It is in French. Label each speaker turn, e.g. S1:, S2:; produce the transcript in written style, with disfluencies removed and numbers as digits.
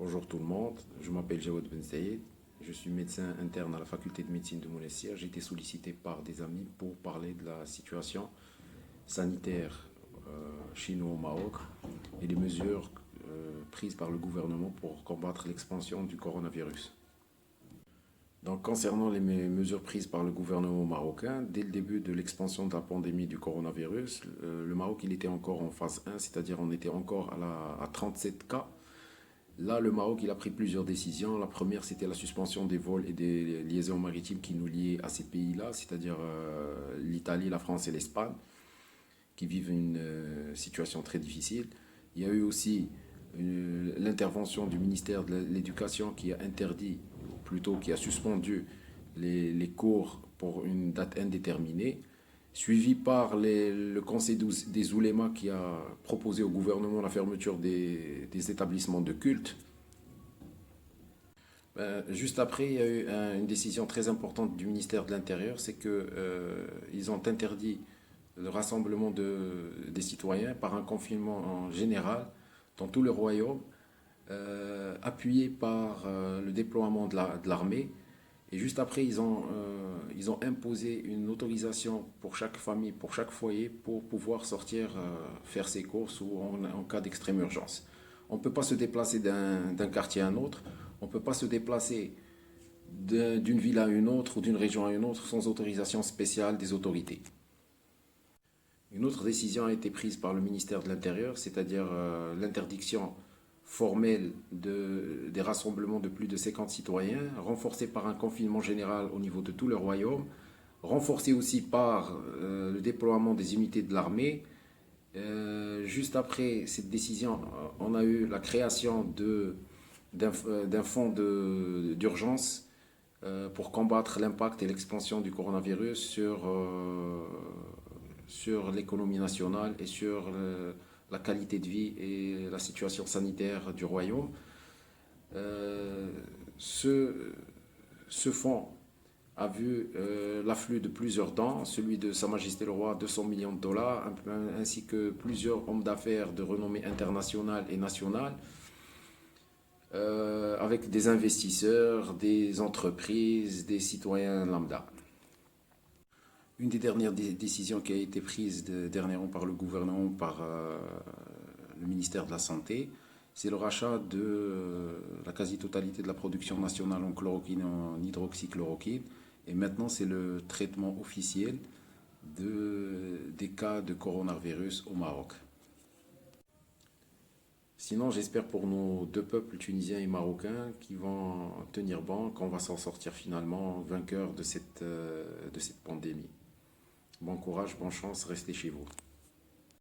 S1: Bonjour tout le monde, je m'appelle Jawad Ben Saïd, je suis médecin interne à la faculté de médecine de Monastir. J'ai été sollicité par des amis pour parler de la situation sanitaire chez nous au Maroc et les mesures prises par le gouvernement pour combattre l'expansion du coronavirus. Donc, concernant les mesures prises par le gouvernement marocain, dès le début de l'expansion de la pandémie du coronavirus, le Maroc il était encore en phase 1, c'est-à-dire on était encore à 37 cas. Là, le Maroc, il a pris plusieurs décisions. La première, c'était la suspension des vols et des liaisons maritimes qui nous liaient à ces pays-là, c'est-à-dire l'Italie, la France et l'Espagne, qui vivent une situation très difficile. Il y a eu aussi l'intervention du ministère de l'Éducation qui a interdit, ou plutôt qui a suspendu les cours pour une date indéterminée, suivi par le Conseil des oulémas qui a proposé au gouvernement la fermeture des établissements de culte. Juste après, il y a eu une décision très importante du ministère de l'Intérieur, c'est qu'ils ont interdit le rassemblement des citoyens par un confinement en général dans tout le royaume, appuyé par le déploiement de l'armée. Et juste après, ils ont imposé une autorisation pour chaque famille, pour chaque foyer, pour pouvoir sortir faire ses courses ou en cas d'extrême urgence. On ne peut pas se déplacer d'un quartier à un autre, on ne peut pas se déplacer d'une ville à une autre ou d'une région à une autre sans autorisation spéciale des autorités. Une autre décision a été prise par le ministère de l'Intérieur, c'est-à-dire l'interdiction formelle des rassemblements de plus de 50 citoyens, renforcée par un confinement général au niveau de tout le royaume, renforcée aussi par le déploiement des unités de l'armée. Juste après cette décision, on a eu la création d'un fonds d'urgence pour combattre l'impact et l'expansion du coronavirus sur l'économie nationale et sur la qualité de vie et la situation sanitaire du royaume. Euh, ce, ce fonds a vu l'afflux de plusieurs dons, celui de Sa Majesté le Roi, 200 millions de dollars, ainsi que plusieurs hommes d'affaires de renommée internationale et nationale, avec des investisseurs, des entreprises, des citoyens lambda. Une des dernières décisions qui a été prise dernièrement par le gouvernement, par le ministère de la Santé, c'est le rachat de la quasi-totalité de la production nationale en chloroquine et en hydroxychloroquine. Et maintenant, c'est le traitement officiel des cas de coronavirus au Maroc. Sinon, j'espère pour nos deux peuples, tunisiens et marocains, qui vont tenir bon, qu'on va s'en sortir finalement vainqueurs de cette pandémie. Bon courage, bonne chance, restez chez vous.